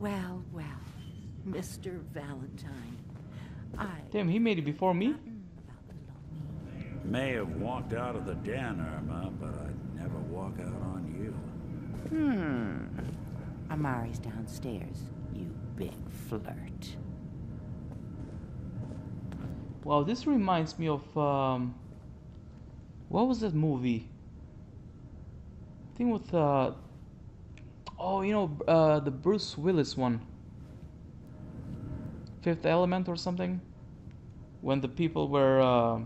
Well, well, Mr. Valentine. Damn, he made it before me? May have walked out of the den, Irma, but I'd never walk out on you. Amari's downstairs, you big flirt. Wow, this reminds me of, what was that movie? I think with, oh, you know, the Bruce Willis one. Fifth Element or something? When the people were,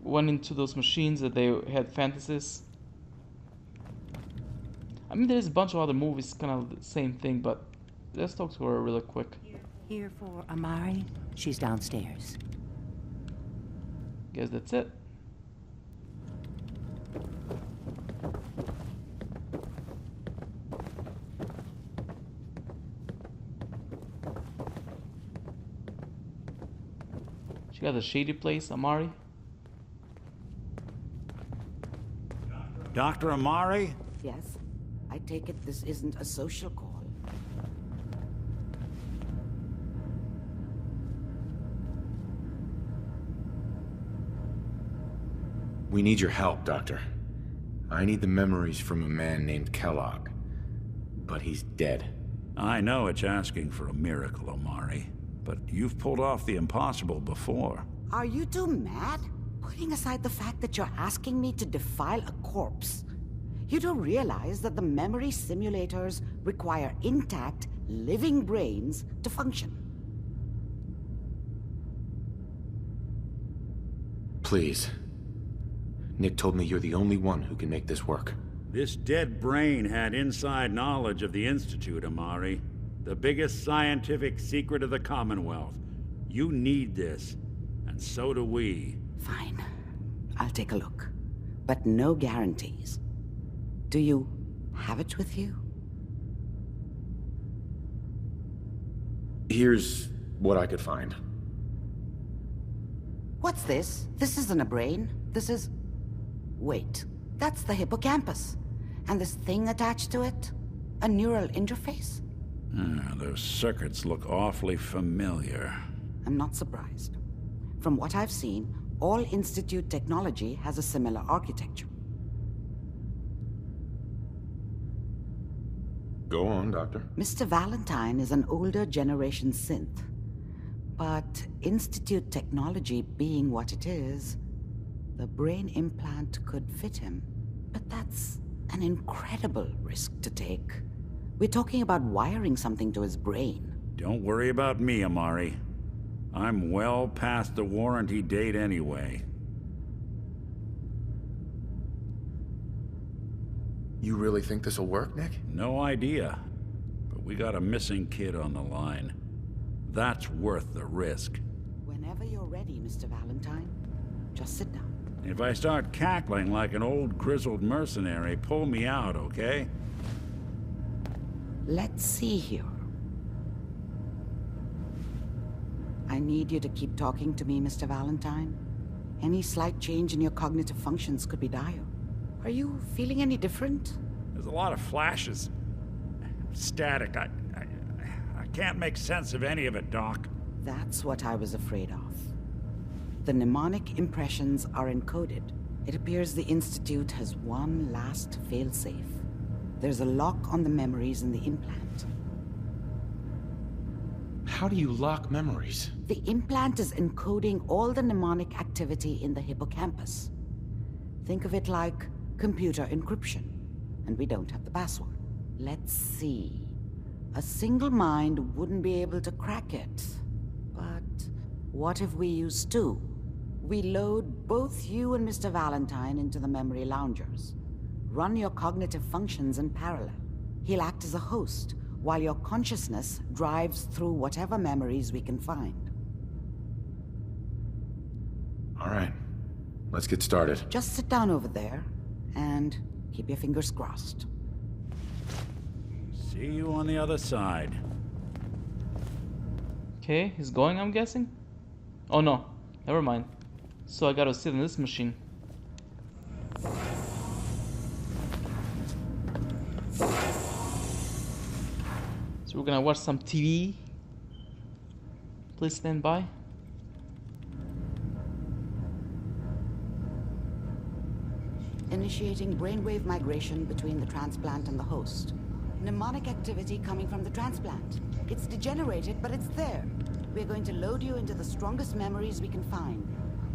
went into those machines that they had fantasies. I mean, there's a bunch of other movies kind of the same thing, but let's talk to her really quick. Here for Amari. She's downstairs. Guess that's it. She got a shady place, Amari. Dr. Amari? Yes? I take it this isn't a social call. We need your help, Doctor. I need the memories from a man named Kellogg. But he's dead. I know it's asking for a miracle, Amari. But you've pulled off the impossible before. Are you two mad? Putting aside the fact that you're asking me to defile a corpse, you don't realize that the memory simulators require intact, living brains to function. Please. Nick told me you're the only one who can make this work. This dead brain had inside knowledge of the Institute, Amari. The biggest scientific secret of the Commonwealth. You need this, and so do we. Fine. I'll take a look. But no guarantees. Do you have it with you? Here's what I could find. What's this? This isn't a brain. This is... Wait, that's the hippocampus. And this thing attached to it? A neural interface? Those circuits look awfully familiar. I'm not surprised. From what I've seen, all Institute technology has a similar architecture. Go on, Doctor. Mr. Valentine is an older generation synth. But Institute technology being what it is, the brain implant could fit him. But that's an incredible risk to take. We're talking about wiring something to his brain. Don't worry about me, Amari. I'm well past the warranty date anyway. You really think this'll work, Nick? No idea. But we got a missing kid on the line. That's worth the risk. Whenever you're ready, Mr. Valentine, just sit down. If I start cackling like an old grizzled mercenary, pull me out, okay? Let's see here. I need you to keep talking to me, Mr. Valentine. Any slight change in your cognitive functions could be dire. Are you feeling any different? There's a lot of flashes. Static. I can't make sense of any of it, Doc. That's what I was afraid of. The mnemonic impressions are encoded. It appears the Institute has one last failsafe. There's a lock on the memories in the implant. How do you lock memories? The implant is encoding all the mnemonic activity in the hippocampus. Think of it like computer encryption. And we don't have the password. Let's see. A single mind wouldn't be able to crack it. But what if we use two? We load both you and Mr. Valentine into the memory loungers. Run your cognitive functions in parallel. He'll act as a host, while your consciousness drives through whatever memories we can find. All right. Let's get started. Just sit down over there, and keep your fingers crossed. See you on the other side. Okay, he's going, I'm guessing? Oh no, never mind. So I gotta sit in this machine. So we're gonna watch some TV. Please stand by. Initiating brainwave migration between the transplant and the host. Mnemonic activity coming from the transplant. It's degenerated, but it's there. We're going to load you into the strongest memories we can find.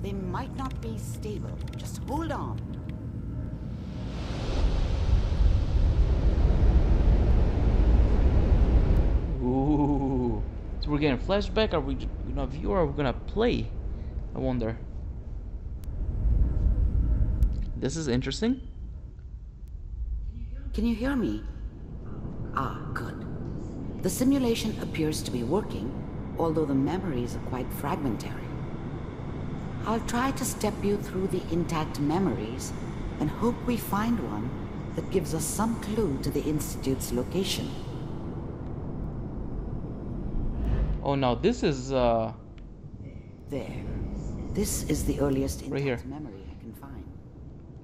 They might not be stable. Just hold on. Ooh. So we're getting flashback? Are we gonna view or are we gonna play? I wonder. This is interesting. Can you hear me? Ah, good. The simulation appears to be working, although the memories are quite fragmentary. I'll try to step you through the intact memories and hope we find one that gives us some clue to the Institute's location. Oh, now this is There. This is the earliest Right here. intact memory I can find.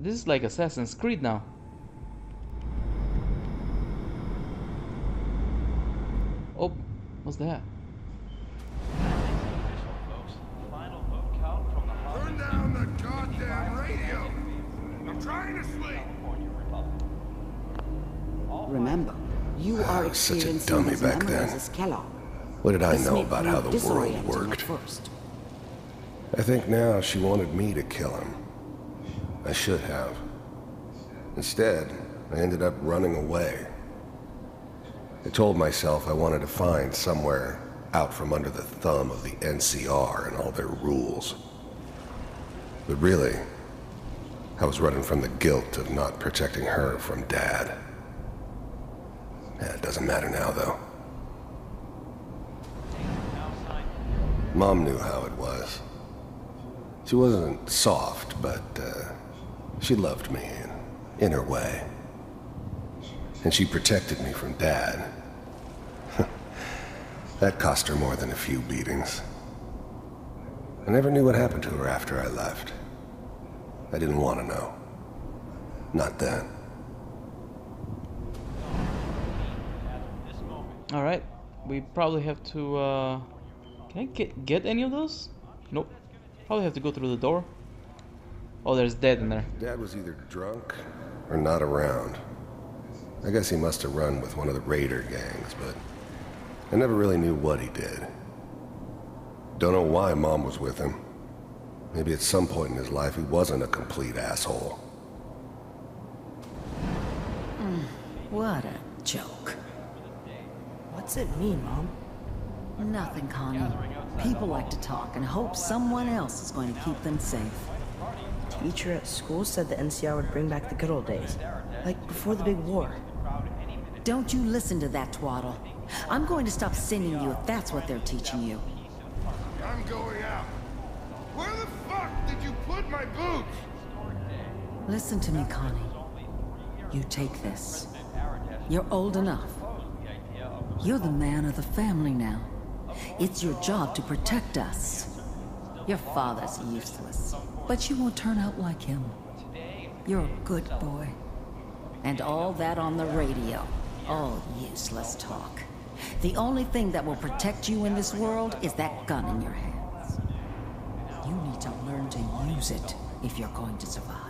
this is like Assassin's Creed now. Oh, what's that? Turn down the goddamn radio! I'm trying to sleep! Remember, you are Such a experiencing dummy these back memories then. as Kellogg. What did I This know may about prove how the world disorienting at worked? first. I think now she wanted me to kill him. I should have. Instead, I ended up running away. I told myself I wanted to find somewhere out from under the thumb of the NCR and all their rules. But really, I was running from the guilt of not protecting her from Dad. It doesn't matter now, though. Mom knew how it was. She wasn't soft, but she loved me in her way. And she protected me from Dad. That cost her more than a few beatings. I never knew what happened to her after I left. I didn't want to know. Not then. Alright, we probably have to, can I get any of those? Nope. Probably have to go through the door. Oh, there's Dad in there. Dad was either drunk or not around. I guess he must have run with one of the raider gangs, but I never really knew what he did. Don't know why Mom was with him. Maybe at some point in his life he wasn't a complete asshole. What a joke. What's it mean, Mom? Nothing, Connie. People like to talk and hope someone else is going to keep them safe. Teacher at school said the NCR would bring back the good old days. Like before the big war. Don't you listen to that twaddle. I'm going to stop sending you if that's what they're teaching you. I'm going out. Where the fuck did you put my boots? Listen to me, Connie. You take this. You're old enough. You're the man of the family now. It's your job to protect us. Your father's useless, but you won't turn out like him. You're a good boy. And all that on the radio, all useless talk. The only thing that will protect you in this world is that gun in your hands. You need to learn to use it if you're going to survive.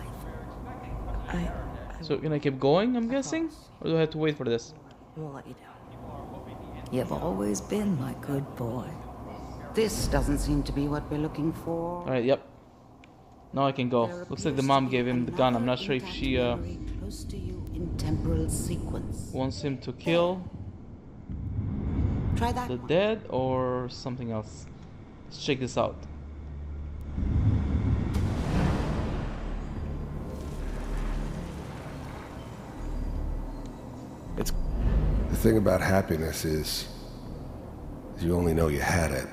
So can I keep going, I'm guessing? Or do I have to wait for this? I won't let you down. You've always been my good boy. This doesn't seem to be what we're looking for. Alright, yep. Now I can go. There Looks like the appears mom to be gave him the gun. I'm not another sure if intact she memory close to you in temporal sequence. wants him to kill Try that the one. dead or something else. Let's check this out. The thing about happiness is you only know you had it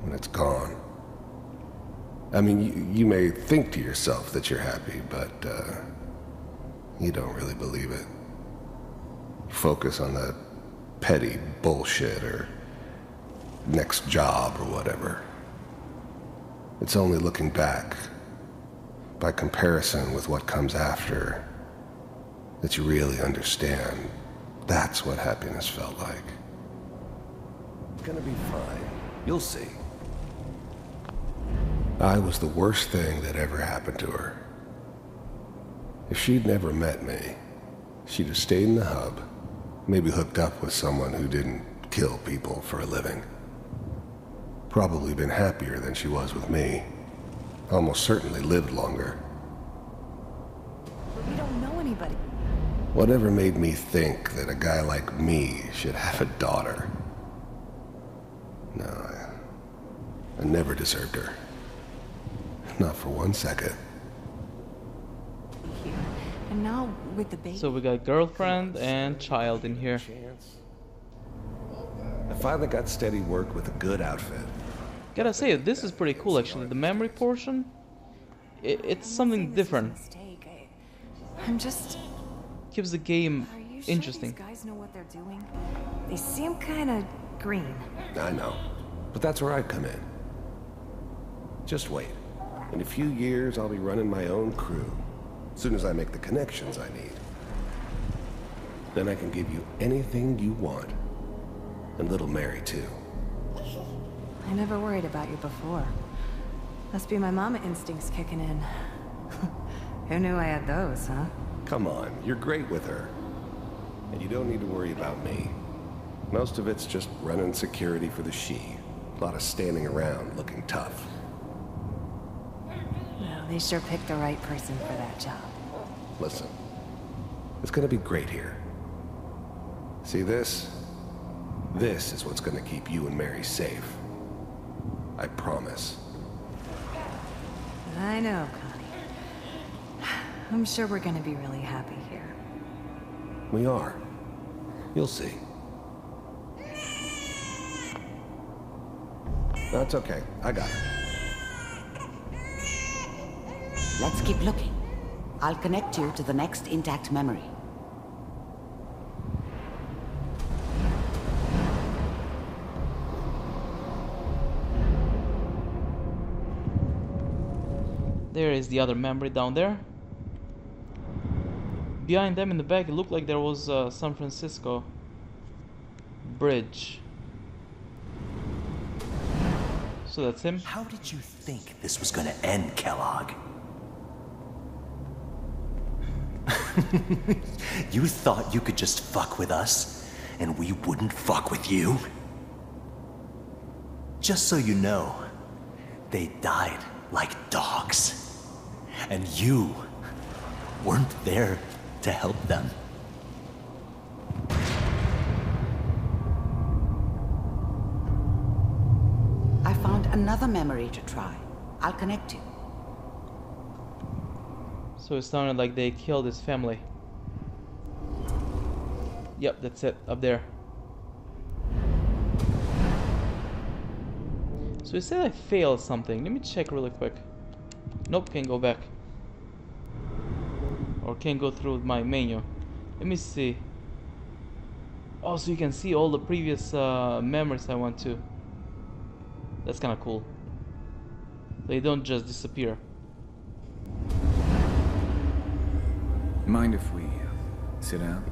when it's gone. I mean, you may think to yourself that you're happy, but you don't really believe it. You focus on the petty bullshit or next job or whatever. It's only looking back, by comparison with what comes after, that you really understand that's what happiness felt like. Gonna be fine. You'll see. I was the worst thing that ever happened to her. If she'd never met me, she'd have stayed in the hub, maybe hooked up with someone who didn't kill people for a living. Probably been happier than she was with me. Almost certainly lived longer. But we don't know anybody. Whatever made me think that a guy like me should have a daughter? No, I never deserved her. Not for 1 second. Here. And now with the baby. So we got girlfriend and child in here. I finally got steady work with a good outfit. Gotta say, this is pretty cool actually. The memory portion, it's something different. I'm just... Keeps the game Are you sure interesting. these guys know what they're doing? They seem kind of green. I know, but that's where I come in. Just wait. In a few years, I'll be running my own crew. As soon as I make the connections I need. Then I can give you anything you want. And little Mary, too. I never worried about you before. Must be my mama instincts kicking in. Who knew I had those, huh? Come on, you're great with her. And you don't need to worry about me. Most of it's just running security for the she. A lot of standing around looking tough. Well, they sure picked the right person for that job. Listen, it's gonna be great here. See this? This is what's gonna keep you and Mary safe. I promise. I know, Connie. I'm sure we're gonna be really happy here. We are. You'll see. That's okay. I got it. Let's keep looking. I'll connect you to the next intact memory. There is the other memory down there. Behind them in the back, it looked like there was San Francisco bridge. So that's him. How did you think this was gonna end, Kellogg? You thought you could just fuck with us, and we wouldn't fuck with you? Just so you know, they died like dogs. And you weren't there to help them. I found another memory to try. I'll connect you. So it sounded like they killed his family. Yep, that's it, up there. So it said I failed something. Let me check really quick. Nope, can't go back. Or can't go through my menu. Let me see. Oh, so you can see all the previous memories I went to. That's kind of cool. They don't just disappear. Mind if we sit down?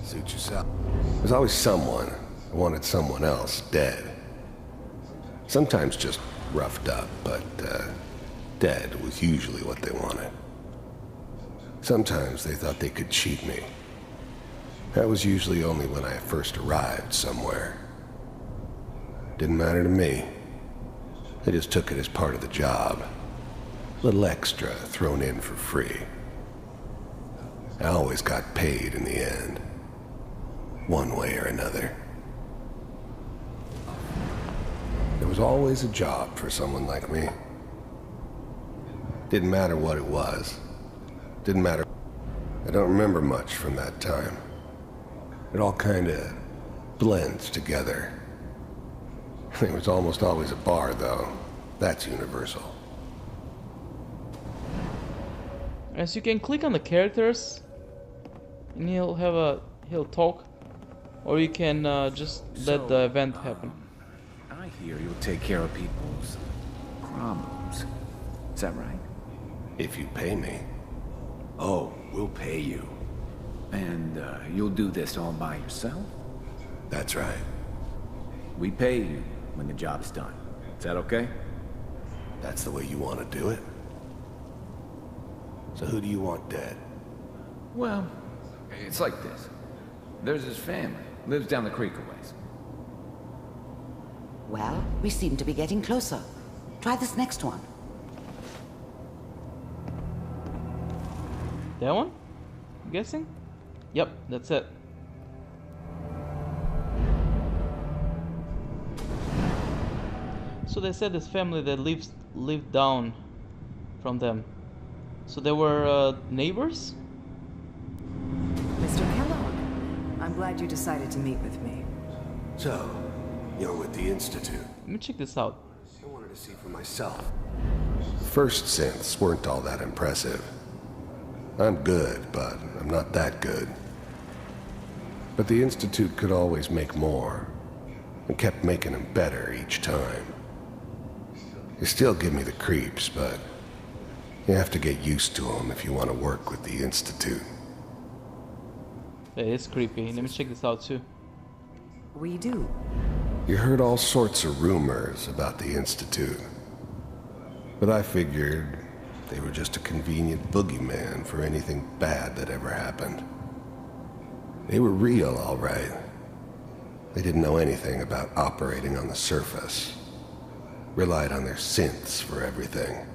Suit yourself. There's always someone who wanted someone else dead. Sometimes just roughed up, but dead was usually what they wanted. Sometimes they thought they could cheat me. That was usually only when I first arrived somewhere. Didn't matter to me. They just took it as part of the job. A little extra thrown in for free. I always got paid in the end. One way or another. There was always a job for someone like me. Didn't matter what it was. Didn't matter. I don't remember much from that time. It all kind of blends together. There was almost always a bar, though. That's universal. As you can click on the characters, and he'll talk, or you can just let the event happen. I hear you'll take care of people's problems. Is that right? If you pay me. Oh, we'll pay you. And you'll do this all by yourself? That's right. We pay you when the job's done. Is that okay? That's the way you want to do it? So who do you want dead? Well, it's like this. There's his family. Lives down the creek a ways. Well, we seem to be getting closer. Try this next one. That one? I'm guessing? Yep, that's it. So they said this family that lived down from them. So they were neighbors? Mr. Kellogg, I'm glad you decided to meet with me. So, you're with the Institute. Let me check this out. I wanted to see for myself. The first synths weren't all that impressive. I'm good, but I'm not that good. But the Institute could always make more, and kept making them better each time. They still give me the creeps, but you have to get used to them if you want to work with the Institute. It is creepy. Let me check this out too. We do. You heard all sorts of rumors about the Institute, but I figured they were just a convenient boogeyman for anything bad that ever happened. They were real, all right. They didn't know anything about operating on the surface. Relied on their synths for everything.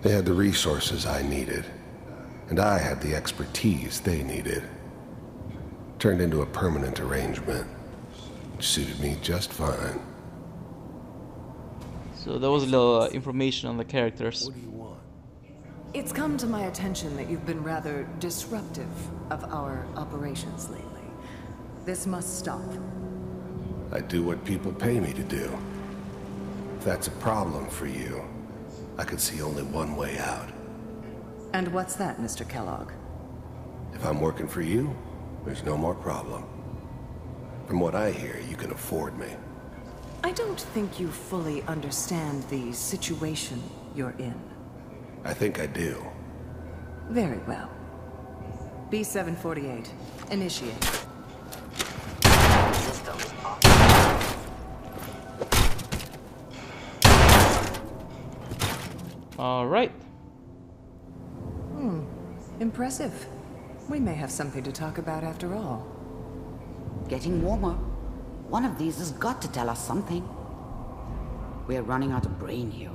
They had the resources I needed, and I had the expertise they needed. Turned into a permanent arrangement, which suited me just fine. So there was a little information on the characters. What do you want? It's come to my attention that you've been rather disruptive of our operations lately. This must stop. I do what people pay me to do. If that's a problem for you, I could see only one way out. And what's that, Mr. Kellogg? If I'm working for you, there's no more problem. From what I hear, you can afford me. I don't think you fully understand the situation you're in. I think I do. Very well. B-748, initiate. All right. Impressive. We may have something to talk about after all. Getting warmer. One of these has got to tell us something. We're running out of brain here.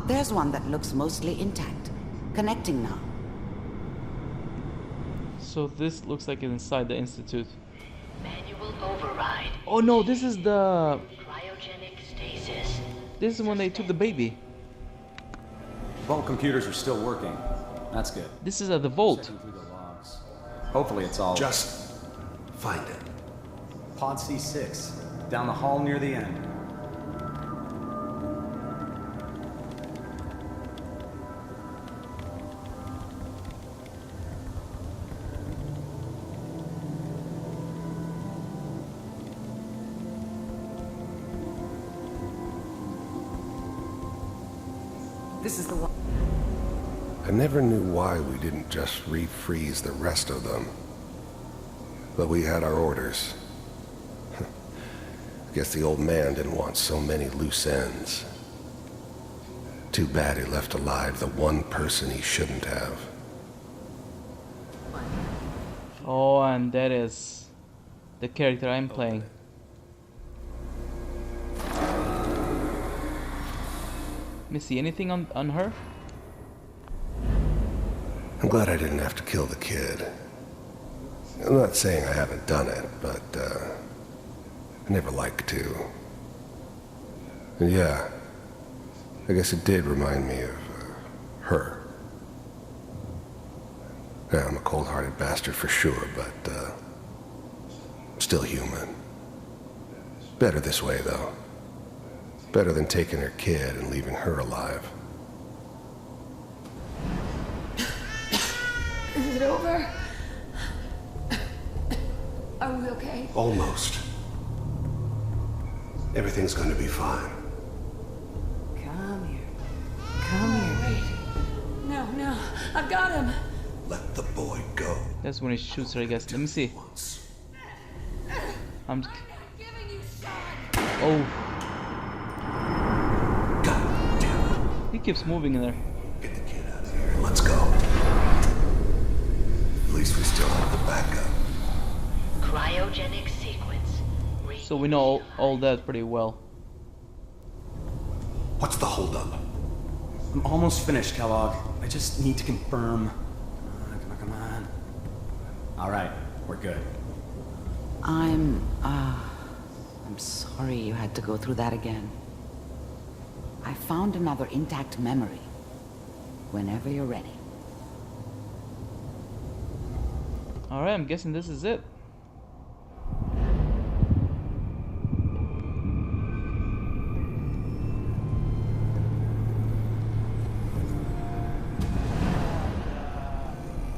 There's one that looks mostly intact. Connecting now. So this looks like it's inside the Institute. Manual override. Oh no, this is the... Cryogenic stasis. This is when they took the baby. Vault computers are still working. That's good. This is at the vault. Checking through the logs. Hopefully it's all... Just find it. Pod C6. Down the hall near the end. This is the one. I never knew why we didn't just refreeze the rest of them. But we had our orders. I guess the old man didn't want so many loose ends. Too bad he left alive the one person he shouldn't have. Oh, and that is the character I'm playing. Let me see, anything on her? I'm glad I didn't have to kill the kid. I'm not saying I haven't done it, but I never like to. And yeah, I guess it did remind me of her. Yeah, I'm a cold-hearted bastard for sure, but still human. Better this way, though. Better than taking her kid and leaving her alive. Is it over? Are we okay? Almost. Everything's going to be fine. Come here. Come here. Wait. No. I've got him. Let the boy go. That's when he shoots her, I guess. Let me see. I'm. Oh. God damn it. He keeps moving in there. Get the kid out of here. Let's go. At least we still have the backup. Cryogenic sequence. So we know all that pretty well. What's the holdup? I'm almost finished, Kellogg. I just need to confirm. Come on. All right, we're good. I'm sorry you had to go through that again. I found another intact memory. Whenever you're ready. Alright, I'm guessing this is it.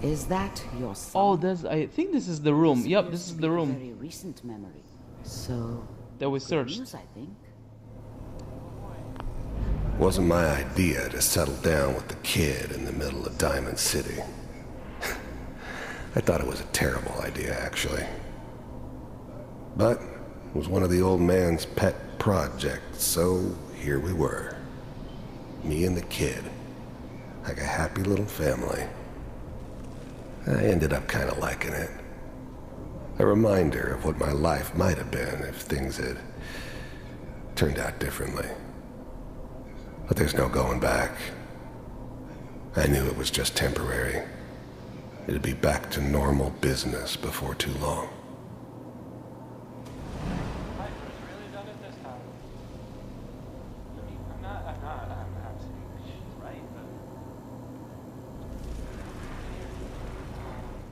Is that your son? Oh, I think this is the room. Yep, this is the room. Very recent memory. So that we good searched. news, I think. Wasn't my idea to settle down with the kid in the middle of Diamond City. I thought it was a terrible idea, actually. But it was one of the old man's pet projects, so here we were. Me and the kid. Like a happy little family. I ended up kind of liking it. A reminder of what my life might have been if things had turned out differently. But there's no going back. I knew it was just temporary. It'd be back to normal business before too long.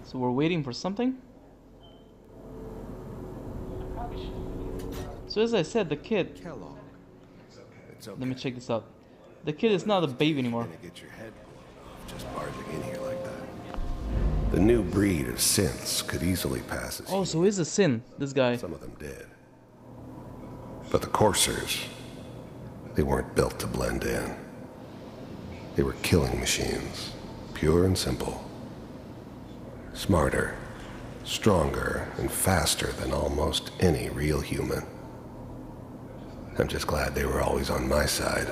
So we're waiting for something? So as I said, the kid... Let me check this out. The kid is not a baby anymore. Get your head blown off just barging in here like that. The new breed of synths could easily pass as Oh, so he's a sin, this guy. Some of them did. But the coursers, they weren't built to blend in. They were killing machines, pure and simple. Smarter, stronger, and faster than almost any real human. I'm just glad they were always on my side.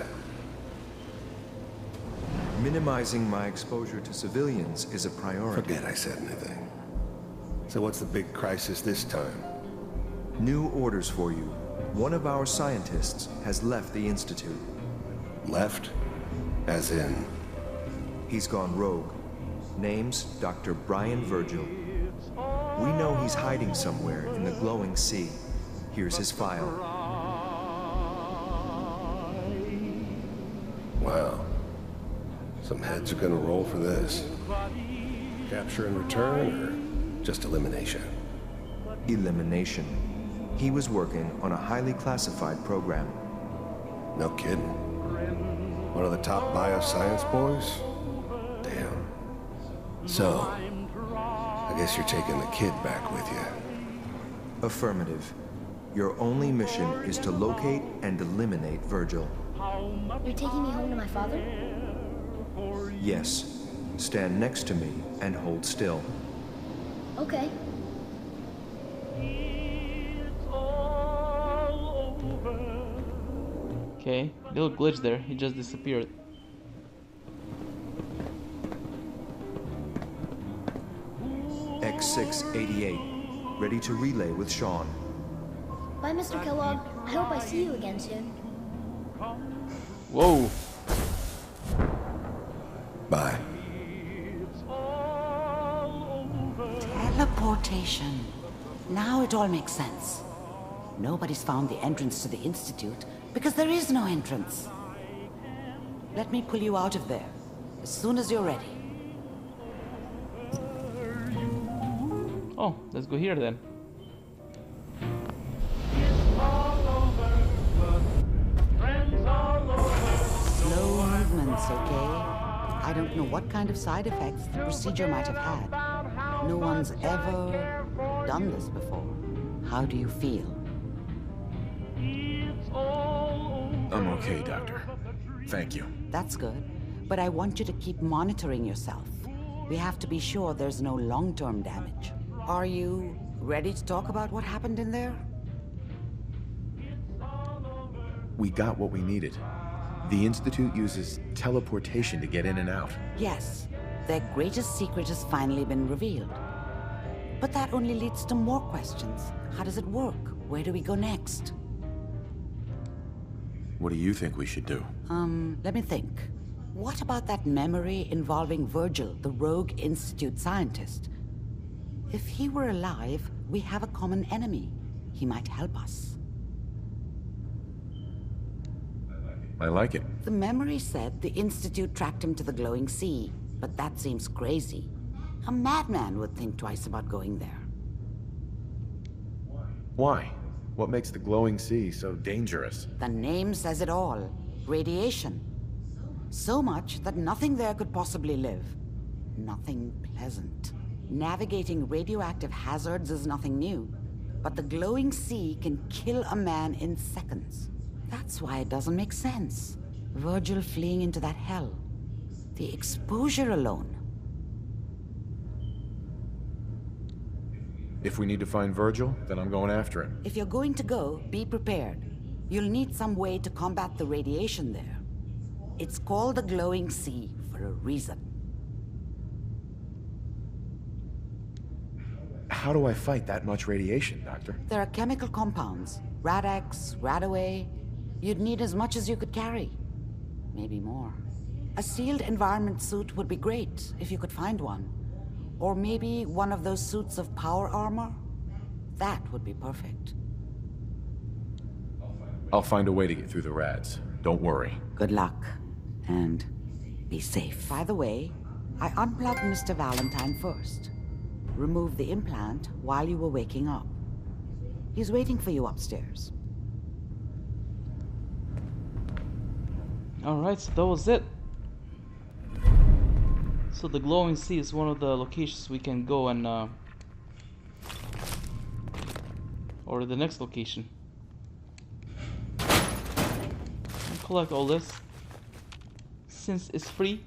Minimizing my exposure to civilians is a priority. Forget I said anything. So what's the big crisis this time? New orders for you. One of our scientists has left the Institute. Left? As in? He's gone rogue. Name's Dr. Brian Virgil. We know he's hiding somewhere in the glowing sea. Here's his file. Wow. Some heads are gonna roll for this. Capture and return, or just elimination? Elimination. He was working on a highly classified program. No kidding. One of the top bioscience boys? Damn. So, I guess you're taking the kid back with you. Affirmative. Your only mission is to locate and eliminate Virgil. You're taking me home to my father? Yes. Stand next to me and hold still. Okay. Okay, little glitch there, he just disappeared. X688, ready to relay with Sean. Bye, Mr. Kellogg. I hope I see you again soon. Whoa. Bye. Teleportation. Now it all makes sense. Nobody's found the entrance to the Institute because there is no entrance. Let me pull you out of there as soon as you're ready. Oh, let's go here then. Slow movements, okay? I don't know what kind of side effects the procedure might have had. No one's ever done this before. How do you feel? I'm okay, Doctor. Thank you. That's good. But I want you to keep monitoring yourself. We have to be sure there's no long-term damage. Are you ready to talk about what happened in there? We got what we needed. The Institute uses teleportation to get in and out. Yes, their greatest secret has finally been revealed. But that only leads to more questions. How does it work? Where do we go next? What do you think we should do? Let me think. What about that memory involving Virgil, the rogue Institute scientist? If he were alive, we have a common enemy. He might help us. I like it. The memory said the Institute tracked him to the glowing sea, but that seems crazy. A madman would think twice about going there. Why? What makes the glowing sea so dangerous? The name says it all. Radiation. So much that nothing there could possibly live. Nothing pleasant. Navigating radioactive hazards is nothing new, but the glowing sea can kill a man in seconds. That's why it doesn't make sense. Virgil fleeing into that hell. The exposure alone. If we need to find Virgil, then I'm going after him. If you're going to go, be prepared. You'll need some way to combat the radiation there. It's called the glowing sea for a reason. How do I fight that much radiation, Doctor? There are chemical compounds. Rad-X, Radaway. You'd need as much as you could carry. Maybe more. A sealed environment suit would be great, if you could find one. Or maybe one of those suits of power armor? That would be perfect. I'll find a way to get through the rads. Don't worry. Good luck. And be safe. By the way, I unplugged Mr. Valentine first. Removed the implant while you were waking up. He's waiting for you upstairs. Alright, so that was it. So the glowing sea is one of the locations we can go and or the next location. And collect all this since it's free.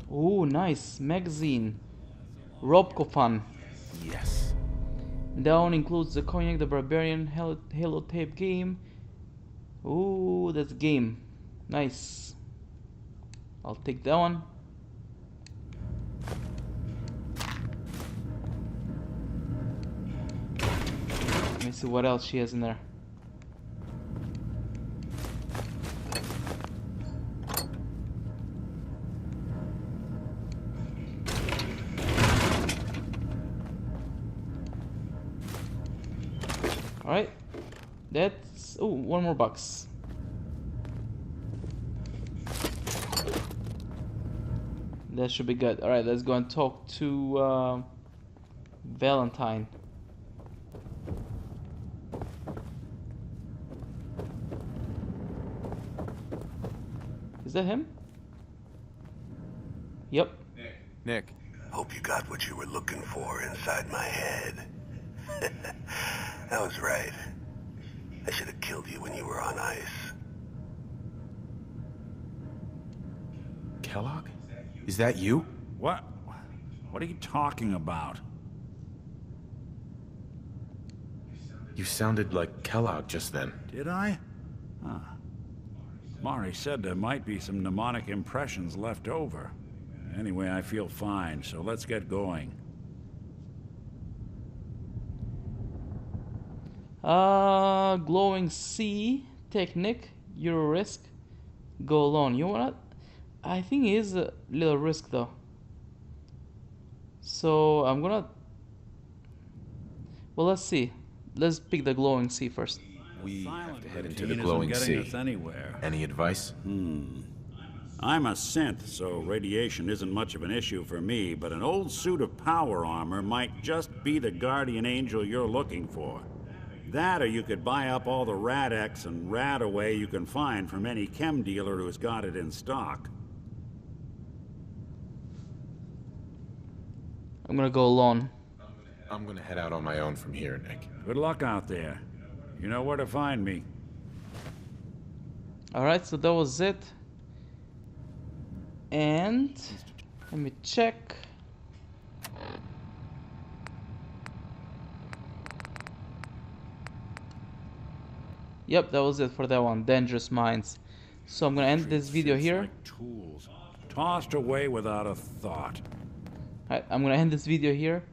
Oh, nice magazine. Robcofan. Yes. That one includes the Cognac the Barbarian Halo tape game. Oh, that's a game. Nice. I'll take that one. Let me see what else she has in there. Alright. That's... oh, one more box. That should be good. Alright, let's go and talk to Valentine. Is that him? Yep. Nick. Hope you got what you were looking for inside my head. I was right. I should have killed you when you were on ice. Kellogg? Is that you? What? What are you talking about? You sounded like Kellogg just then. Did I? Huh. Mari said there might be some mnemonic impressions left over. Anyway, I feel fine, so let's get going. Glowing sea technique, Euro risk, go alone. You want? I think it is a little risk though. So I'm gonna. Well, let's see. Let's pick the glowing sea first. We have to head into the glowing sea. Any advice? I'm a synth, so radiation isn't much of an issue for me, but an old suit of power armor might just be the guardian angel you're looking for. That, or you could buy up all the Rad-X and Radaway you can find from any chem dealer who's got it in stock. I'm gonna go alone. I'm gonna head out on my own from here, Nick. Good luck out there. You know where to find me. Alright, so that was it. And let me check. Yep, that was it for that one. Dangerous Minds. So I'm gonna end this video here. Like tools, tossed away without a thought. Alright, I'm gonna end this video here.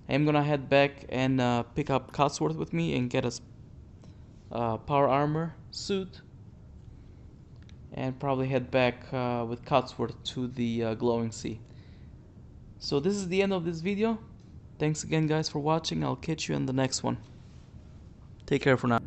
I'm gonna head back and pick up Cotsworth with me and get us power armor suit, and probably head back with Cotsworth to the glowing sea. So this is the end of this video. Thanks again guys for watching. I'll catch you in the next one. Take care for now.